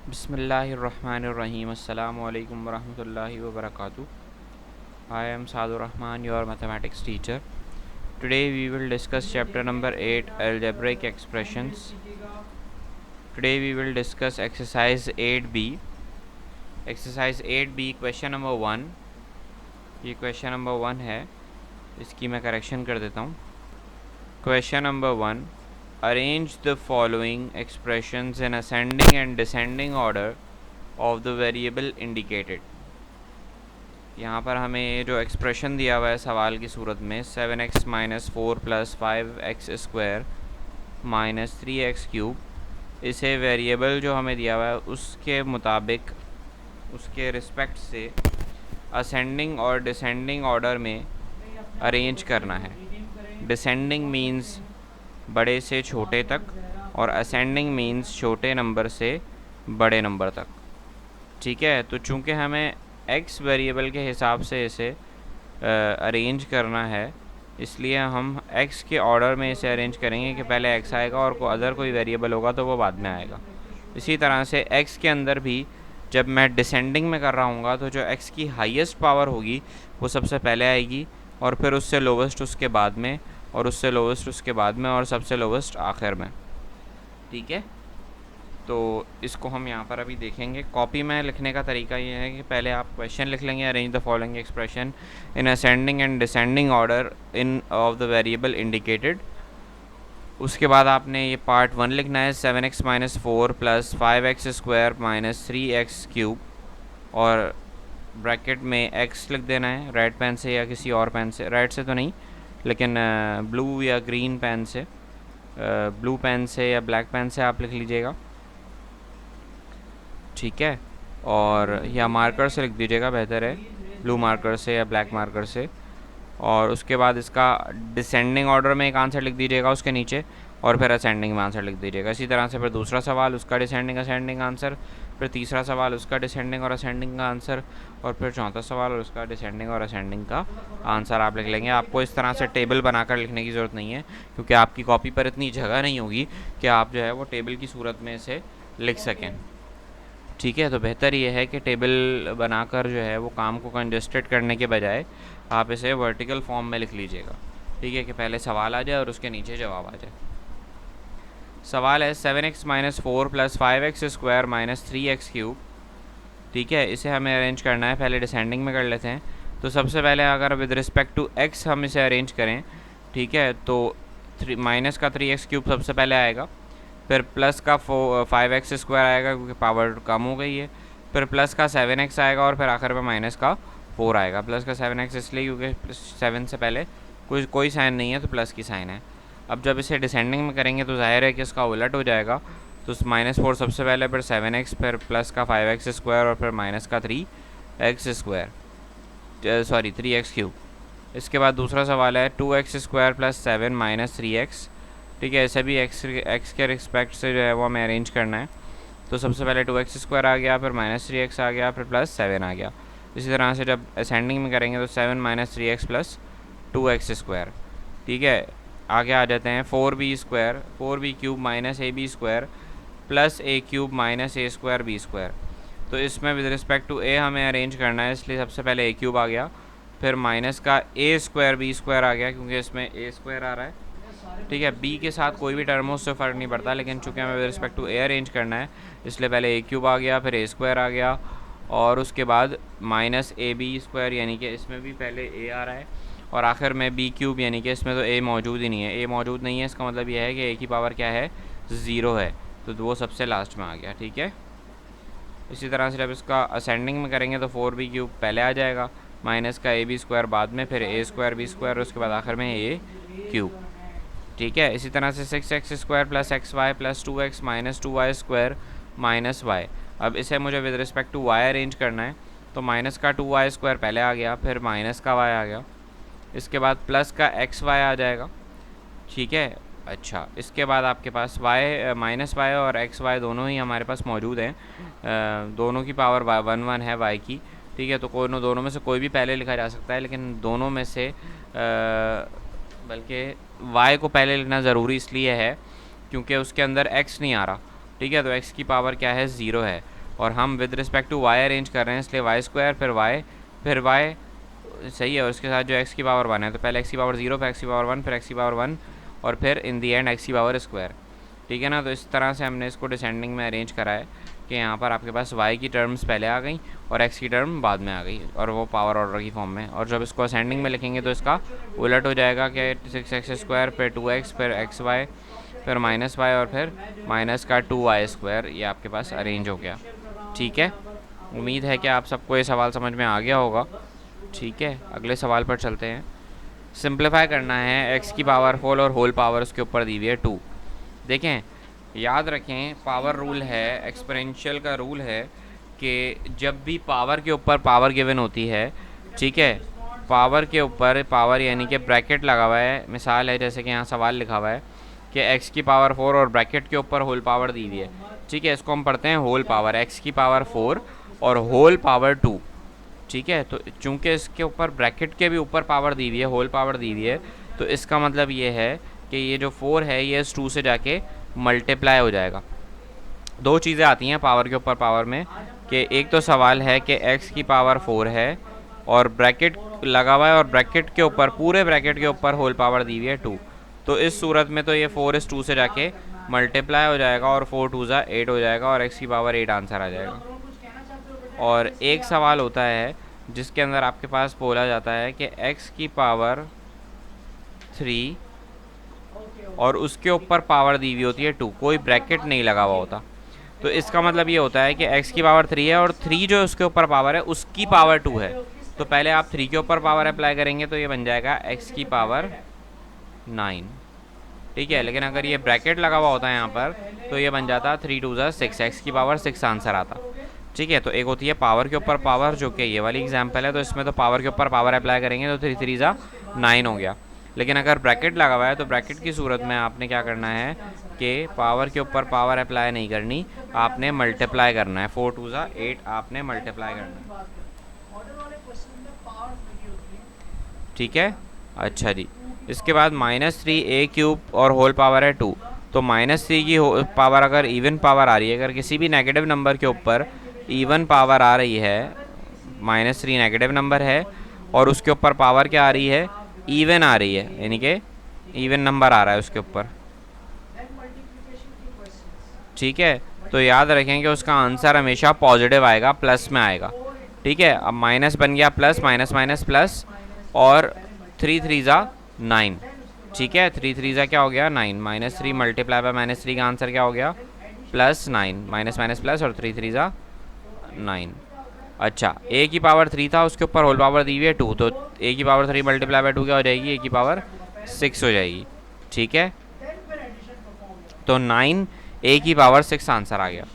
Bismillahirrahmanirrahim. Assalamu alaikum warahmatullahi wabarakatuh. I am Sadur Rahman, your mathematics teacher. Today we will discuss chapter number 8, algebraic expressions. Today we will discuss exercise 8b. Exercise 8b question number 1. ये question number 1 है, इसकी मैं correction कर देता हूँ. Question number 1. Arrange the following expressions in ascending and descending order of the variable indicated. यहाँ पर हमें जो एक्सप्रेशन दिया हुआ है सवाल की सूरत में 7x minus 4 plus 5x square minus 3x cube, इसे वेरिएबल जो हमें दिया हुआ है उसके मुताबिक उसके रिस्पेक्ट से असेंडिंग और डिसेंडिंग ऑर्डर में अरेंज करना है. डिसेंडिंग मीन्स बड़े से छोटे तक और असेंडिंग मीन्स छोटे नंबर से बड़े नंबर तक. ठीक है, तो चूँकि हमें x वेरिएबल के हिसाब से इसे अरेंज करना है, इसलिए हम x के ऑर्डर में इसे अरेंज करेंगे कि पहले x आएगा और अदर कोई वेरिएबल होगा तो वो बाद में आएगा. इसी तरह से x के अंदर भी जब मैं डिसेंडिंग में कर रहा हूँगा तो जो x की हाईएस्ट पावर होगी वो सबसे पहले आएगी और फिर उससे लोवेस्ट उसके बाद में और उससे लोवेस्ट उसके बाद में और सबसे लोवेस्ट आखिर में. ठीक है, तो इसको हम यहाँ पर अभी देखेंगे. कॉपी में लिखने का तरीका ये है कि पहले आप क्वेश्चन लिख लेंगे, arrange the following expression in ascending and descending order in of the variable indicated. उसके बाद आपने ये पार्ट 1 लिखना है 7x minus 4 plus 5x square minus 3x cube और ब्रैकेट में x लिख देना है रेड पेन से या किसी और पेन से. रेड से तो नहीं लेकिन ब्लू या ग्रीन पेन से, ब्लू पेन से या ब्लैक पेन से आप लिख लीजिएगा. ठीक है, और या मार्कर से लिख दीजिएगा, बेहतर है ब्लू मार्कर से या ब्लैक मार्कर से. और उसके बाद इसका डिसेंडिंग ऑर्डर में एक आंसर लिख दीजिएगा उसके नीचे और फिर असेंडिंग में आंसर लिख दीजिएगा. इसी तरह से फिर दूसरा सवाल उसका डिसेंडिंग असेंडिंग आंसर, फिर तीसरा सवाल उसका डिसेंडिंग और असेंडिंग का आंसर और फिर चौथा सवाल और उसका डिसेंडिंग और असेंडिंग का आंसर आप लिख लेंगे. आपको इस तरह से टेबल बनाकर लिखने की ज़रूरत नहीं है क्योंकि आपकी कॉपी पर इतनी जगह नहीं होगी कि आप जो है वो टेबल की सूरत में इसे लिख सकें. ठीक है, तो बेहतर ये है कि टेबल बनाकर जो है वो काम को कंजस्टेड करने के बजाय आप इसे वर्टिकल फॉर्म में लिख लीजिएगा. ठीक है, कि पहले सवाल आ जाए और उसके नीचे जवाब आ जाए. सवाल है 7x minus 4 plus 5x square minus 3x cube. ठीक है, इसे हमें अरेंज करना है. पहले डिसेंडिंग में कर लेते हैं. तो सबसे पहले अगर विद रिस्पेक्ट टू x हम इसे अरेंज करें, ठीक है, तो माइनस का 3x क्यूब सबसे पहले आएगा, फिर प्लस का 5x स्क्वायर आएगा क्योंकि पावर कम हो गई है, फिर प्लस का 7x आएगा और फिर आखिर में माइनस का 4 आएगा. प्लस का 7x इसलिए क्योंकि 7 से पहले कोई साइन नहीं है तो प्लस की साइन है. अब जब इसे डिसेंडिंग में करेंगे तो जाहिर है कि इसका उलट हो जाएगा. तो माइनस 4 सबसे पहले, फिर 7x, फिर प्लस का 5x स्क्वायर और फिर माइनस का 3x square, sorry 3x cube. इसके बाद दूसरा सवाल है 2x square plus 7 minus 3x. ठीक है, इसे भी x के रिस्पेक्ट से जो है वो हमें अरेंज करना है. तो सबसे पहले 2x स्क्वायर आ गया, फिर माइनस 3x आ गया, फिर प्लस 7 आ गया. इसी तरह से जब असेंडिंग में करेंगे तो 7 minus 3x plus 2x square. ठीक है, आगे आ जाते हैं 4b square, 4b cube minus ab square plus a cube minus a square b square. तो इसमें विद रिस्पेक्ट टू a हमें अरेंज करना है, इसलिए सबसे पहले a क्यूब आ गया, फिर माइनस का a स्क्वायर b स्क्वायर आ गया क्योंकि इसमें a स्क्वायर आ रहा है. ठीक है, b के साथ कोई भी टर्म हो उससे फ़र्क नहीं पड़ता, लेकिन चूंकि हमें with respect to a arrange करना है इसलिए पहले a क्यूब आ गया, फिर a स्क्वायर आ गया और उसके बाद माइनस ए बी स्क्वायर, यानी कि इसमें भी पहले a आ रहा है और आखिर में b क्यूब, यानी कि इसमें तो a मौजूद ही नहीं है. a मौजूद नहीं है, इसका मतलब यह है कि a की पावर क्या है, 0 है, तो वो सबसे लास्ट में आ गया. ठीक है, इसी तरह से जब इसका असेंडिंग में करेंगे तो 4b क्यूब पहले आ जाएगा, माइनस का ab स्क्वायर बाद में, फिर a स्क्वायर b स्क्वायर, उसके बाद आखिर में a क्यूब. ठीक है, इसी तरह से 6x square plus xy plus 2x minus 2y square minus y. अब इसे मुझे with respect to y arrange करना है, तो माइनस का 2y स्क्वायर पहले आ गया, फिर माइनस का y आ गया, इसके बाद प्लस का xy आ जाएगा. ठीक है, अच्छा, इसके बाद आपके पास y माइनस y और xy दोनों ही हमारे पास मौजूद हैं, दोनों की पावर 1 है y की. ठीक है, तो दोनों में से कोई भी पहले लिखा जा सकता है, लेकिन दोनों में से बल्कि y को पहले लिखना ज़रूरी इसलिए है क्योंकि उसके अंदर x नहीं आ रहा. ठीक है, तो x की पावर क्या है, 0 है. और हम with respect to y arrange कर रहे हैं, इसलिए वाई स्क्वायर फिर वाई सही है, और उसके साथ जो एक्स की पावर 1 है, तो पहले एक्स की पावर 0, फिर एक्स की पावर 1, फिर एक्स की पावर 1, और फिर इन दी एंड एक्स की पावर स्क्वायर। ठीक है ना। तो इस तरह से हमने इसको डिसेंडिंग में अरेंज करा है कि यहाँ पर आपके पास y की टर्म्स पहले आ गई और x की टर्म बाद में आ गई, और वो पावर ऑर्डर की फॉर्म में। और जब इसको असेंडिंग में लिखेंगे तो इसका उलट हो जाएगा कि 6x², फिर 2x, फिर xy, फिर -y, और फिर माइनस का 2y²। ये आपके पास अरेंज हो गया। ठीक है, उम्मीद है कि आप सबको ये सवाल समझ में आ गया होगा। ठीक है, अगले सवाल पर चलते हैं। सिंप्लीफाई करना है x की पावर 4 और होल पावर उसके ऊपर दी हुई है 2। देखें, याद रखें, पावर रूल है, एक्सपोनेंशियल का रूल है कि जब भी पावर के ऊपर पावर गिवन होती है, ठीक है, पावर के ऊपर पावर यानी कि ब्रैकेट लगा हुआ है, मिसाल है जैसे कि यहाँ सवाल लिखा हुआ है कि x की पावर 4 और ब्रैकेट के ऊपर होल पावर दी हुई है। ठीक है, इसको हम पढ़ते हैं होल पावर, x की पावर 4 और होल पावर 2। ठीक है, तो चूंकि इसके ऊपर ब्रैकेट के भी ऊपर पावर दी हुई है, होल पावर दी हुई है, तो इसका मतलब ये है कि ये जो 4 है ये इस 2 से जाके मल्टीप्लाई हो जाएगा। दो चीज़ें आती हैं पावर के ऊपर पावर में कि एक तो सवाल है कि x की पावर 4 है और ब्रैकेट लगा हुआ है और ब्रैकेट के ऊपर, पूरे ब्रैकेट के ऊपर होल पावर दी हुई है 2। तो इस सूरत में तो ये 4 इस 2 से जाके मल्टीप्लाई हो जाएगा और 4 2 ज़ा 8 हो जाएगा और x की पावर 8 आंसर आ जाएगा। और एक सवाल होता है जिसके अंदर आपके पास बोला जाता है कि x की पावर 3 और उसके ऊपर पावर दी हुई होती है 2, कोई ब्रैकेट नहीं लगा हुआ होता। तो इसका मतलब ये होता है कि x की पावर 3 है और 3 जो उसके ऊपर पावर है उसकी पावर 2 है। तो पहले आप 3 के ऊपर पावर अप्लाई करेंगे तो ये बन जाएगा x की पावर 9। ठीक है, लेकिन अगर ये ब्रैकेट लगा हुआ होता है यहाँ पर तो ये बन जाता 3 2 ज़ा 6, x की पावर 6 आंसर आता। ठीक है, तो एक होती है पावर के ऊपर पावर, जो कि ये वाली एग्जाम्पल है, तो इसमें तो पावर के ऊपर पावर अप्लाई करेंगे तो 3 3 ज़ा 9 हो गया। लेकिन अगर ब्रैकेट लगा हुआ है तो ब्रैकेट की सूरत में आपने क्या करना है कि पावर के ऊपर पावर अप्लाई नहीं करनी, आपने मल्टीप्लाई करना है। 4 2 ज़ा 8 आपने मल्टीप्लाई करना है। ठीक है, अच्छा जी। इसके बाद -3a³ और होल पावर है 2। तो -3 की पावर अगर इवन पावर आ रही है, अगर किसी भी नेगेटिव नंबर के ऊपर इवन पावर आ रही है, -3 नेगेटिव नंबर है और उसके ऊपर पावर क्या आ रही है, इवन आ रही है, यानी कि इवन नंबर आ रहा है उसके ऊपर। ठीक है, तो याद रखें कि उसका आंसर हमेशा पॉजिटिव आएगा, प्लस में आएगा। ठीक है, अब माइनस बन गया प्लस, माइनस माइनस प्लस, और 3 3 ज़ा 9। ठीक है, 3 3 ज़ा क्या हो गया 9, -3 मल्टीप्लाई बाय -3 का आंसर क्या हो गया +9, माइनस माइनस प्लस और 3 3 ज़ा 9। अच्छा, a की पावर 3 था, उसके ऊपर होल पावर दी हुई है 2, तो a की पावर 3 मल्टीप्लाई बाय 2 क्या हो जाएगी, a की पावर 6 हो जाएगी। ठीक है, तो 9 a की पावर 6 आंसर आ गया।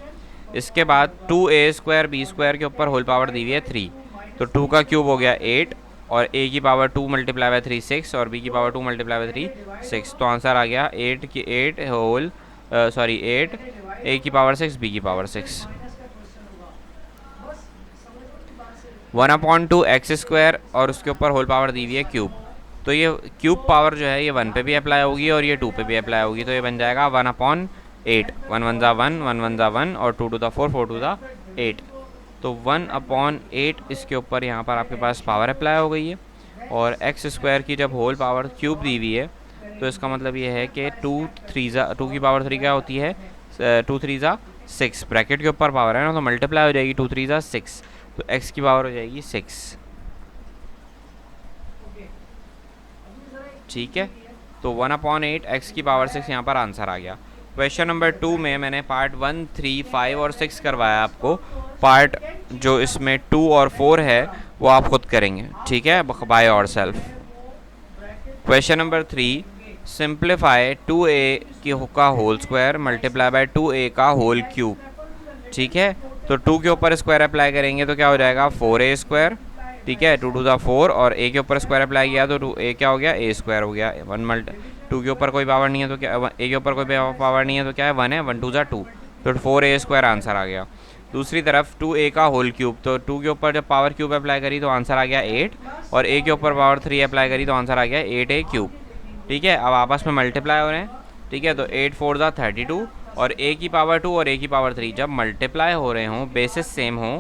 इसके बाद 2a² b² के ऊपर होल पावर दी हुई है 3, तो 2 का क्यूब हो गया 8 और a की पावर 2 मल्टीप्लाई बाय 3 6 और b की पावर 2 मल्टीप्लाई बाय 3 6, तो आंसर आ गया 8 a की पावर 6 b की पावर 6। 1/2 x² और उसके ऊपर होल पावर दी हुई है क्यूब, तो ये क्यूब पावर जो है ये 1 पे भी अप्लाई होगी और ये 2 पे भी अप्लाई होगी, तो ये बन जाएगा 1/8। 1 1 ज़ा 1, 1 1 ज़ा 1 और 2 2 ज़ा 4, 4 2 ज़ा 8, तो 1/8 इसके ऊपर यहाँ पर आपके पास पावर अप्लाई हो गई है। और x² की जब होल पावर क्यूब दी हुई है तो इसका मतलब ये है कि 2 की पावर 3 क्या होती है, 2 3 ज़ा 6, ब्रैकेट के ऊपर पावर है ना, तो मल्टीप्लाई हो जाएगी 2 3 ज़ा 6, तो x की पावर हो जाएगी 6। ठीक है, तो 1/8 x की पावर 6 यहाँ पर आंसर आ गया। क्वेश्चन नंबर 2 में मैंने पार्ट 1 3 5 और 6 करवाया आपको, पार्ट जो इसमें 2 और 4 है वो आप खुद करेंगे। ठीक है, बाय और self. Question number 3, simplify 2a का whole square multiply by 2a का होल क्यूब। ठीक है, तो 2 के ऊपर स्क्वायर अप्लाई करेंगे तो क्या हो जाएगा 4a²। ठीक है, 2 2 ज़ा 4 और a के ऊपर स्क्वायर अप्लाई किया तो a क्या हो गया a² हो गया। 2 के ऊपर कोई पावर नहीं है तो क्या, a के ऊपर कोई पावर नहीं है तो क्या है 1 है, 1 2 ज़ा 2, तो 4a² आंसर आ गया। दूसरी तरफ 2a का होल क्यूब, तो 2 के ऊपर जब पावर क्यूब अप्लाई करी तो आंसर आ गया 8 और a के ऊपर पावर 3 अप्लाई करी तो आंसर आ गया 8a³। ठीक है, अब आपस में मल्टीप्लाई हो रहे हैं। ठीक है, तो 8 4 ज़ा 32 और a की पावर 2 और a की पावर 3 जब मल्टीप्लाई हो रहे हों, बेसिस सेम हो,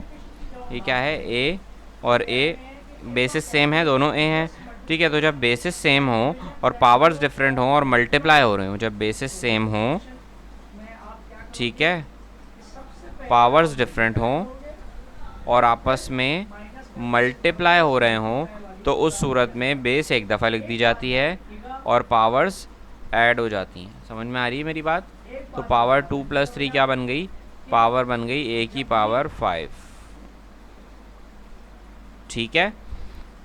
ये क्या है a और a बेसिस सेम है, दोनों a हैं, ठीक है। तो जब बेसिस सेम हो और पावर्स डिफरेंट हो और मल्टीप्लाई हो रहे हो, जब बेसिस सेम हो, ठीक है, पावर्स डिफरेंट हो और आपस में मल्टीप्लाई हो रहे हों, तो उस सूरत में बेस एक दफ़ा लिख दी जाती है और पावर्स ऐड हो जाती हैं। समझ में आ रही है मेरी बात? तो पावर 2 + 3 क्या बन गई? पावर बन गई a की पावर 5, ठीक है।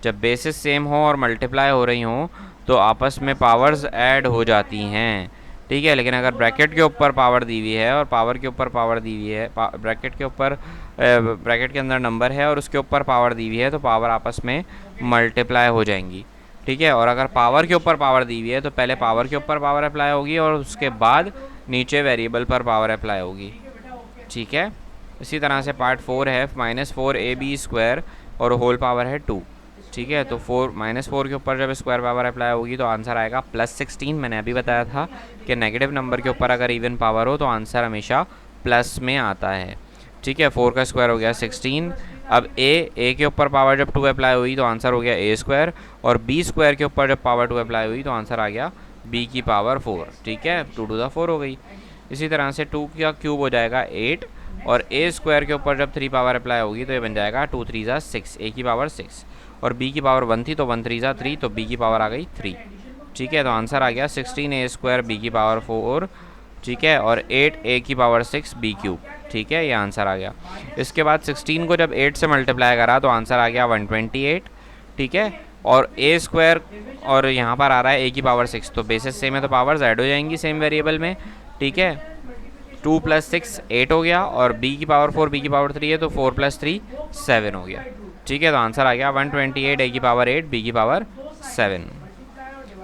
जब बेसिस सेम हो और मल्टीप्लाई हो रही हों तो आपस में पावर्स ऐड हो जाती हैं, ठीक है। लेकिन अगर ब्रैकेट के ऊपर पावर दी हुई है और पावर के ऊपर पावर दी हुई है, ब्रैकेट के ऊपर ब्रैकेट के अंदर नंबर है और उसके ऊपर पावर दी हुई है, तो पावर आपस में मल्टीप्लाई हो जाएंगी, ठीक है। और अगर पावर के ऊपर पावर दी हुई है तो पहले पावर के ऊपर पावर अप्लाई होगी और उसके बाद नीचे वेरिएबल पर पावर अप्लाई होगी, ठीक है। इसी तरह से पार्ट 4 है -4ab² और होल पावर है 2, ठीक है। तो -4 के ऊपर जब स्क्वायर पावर अप्लाई होगी तो आंसर आएगा +16। मैंने अभी बताया था कि नेगेटिव नंबर के ऊपर अगर इवन पावर हो तो आंसर हमेशा प्लस में आता है, ठीक है। 4 का स्क्वायर हो गया 16। अब a के ऊपर पावर जब 2 अप्लाई हुई तो आंसर हो गया a² और b² के ऊपर जब पावर 2 अप्लाई हुई तो आंसर आ गया b की पावर 4, ठीक है। 2 to the 4 हो गई। इसी तरह से 2 का क्यूब हो जाएगा 8 और a² के ऊपर जब 3 पावर अप्लाई होगी तो ये बन जाएगा 2 3 ज़ा 6, a की पावर 6 और b की पावर 1 थी तो 1 3 ज़ा 3, तो b की पावर आ गई 3, ठीक है। तो आंसर आ गया 16a² b की पावर 4, ठीक है, और 8a की पावर 6 b³, ठीक है। ये आंसर आ गया। इसके बाद 16 को जब 8 से मल्टीप्लाई करा तो आंसर आ गया 128, ठीक है। और a² और यहाँ पर आ रहा है a की पावर 6, तो बेसिस सेम है तो पावर्स ऐड हो जाएंगी सेम वेरिएबल में, ठीक है। 2 + 6 8 हो गया और b की पावर 4 b की पावर 3 है तो 4 + 3 7 हो गया, ठीक है। तो आंसर आ गया 128 a की पावर 8 b की पावर 7।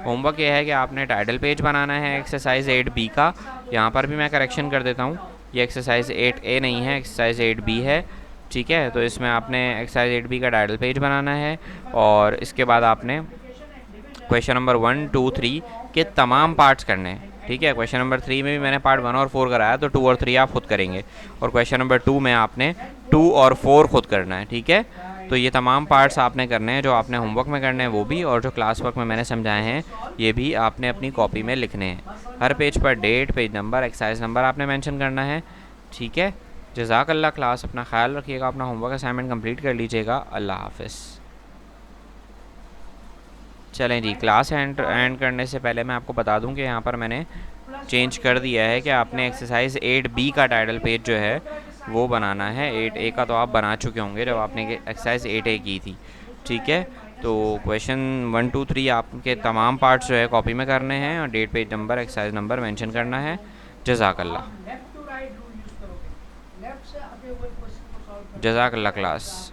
होमवर्क ये है कि आपने टाइटल पेज बनाना है एक्सरसाइज 8b का। यहाँ पर भी मैं करेक्शन कर देता हूँ, ये एक्सरसाइज 8a नहीं है, एक्सरसाइज 8b है, ठीक है। तो इसमें आपने एक्सरसाइज 8b का टाइटल पेज बनाना है और इसके बाद आपने क्वेश्चन नंबर 1 2 3 के तमाम पार्ट्स करने हैं, ठीक है। क्वेश्चन नंबर 3 में भी मैंने पार्ट 1 और 4 कराया, तो 2 और 3 आप खुद करेंगे और क्वेश्चन नंबर 2 में आपने 2 और 4 खुद करना है, ठीक है। तो ये तमाम पार्ट्स आपने करने हैं, जो आपने होमवर्क में करने हैं वो भी, और जो क्लास वर्क में मैंने समझाए हैं ये भी आपने अपनी कॉपी में लिखने हैं। हर पेज पर date, page number, exercise number आपने मेंशन करना है, ठीक है। जज़ाकल्लाह क्लास, अपना ख्याल रखिएगा, अपना होमवर्क असाइनमेंट कंप्लीट कर लीजिएगा। अल्लाह हाफ़िज़। चलें जी, क्लास एंड करने से पहले मैं आपको बता दूं कि यहाँ पर मैंने चेंज कर दिया है कि आपने एक्सरसाइज 8b का टाइटल पेज जो है वो बनाना है। 8a का तो आप बना चुके होंगे जब आपने एक्सरसाइज 8a की थी, ठीक है। तो क्वेश्चन 1 2 3 आपके तमाम पार्ट्स जो है कॉपी में करने हैं और date, page number, exercise number mention करना है। जज़ाकल्लाह। जज़ाकल्लाह क्लास।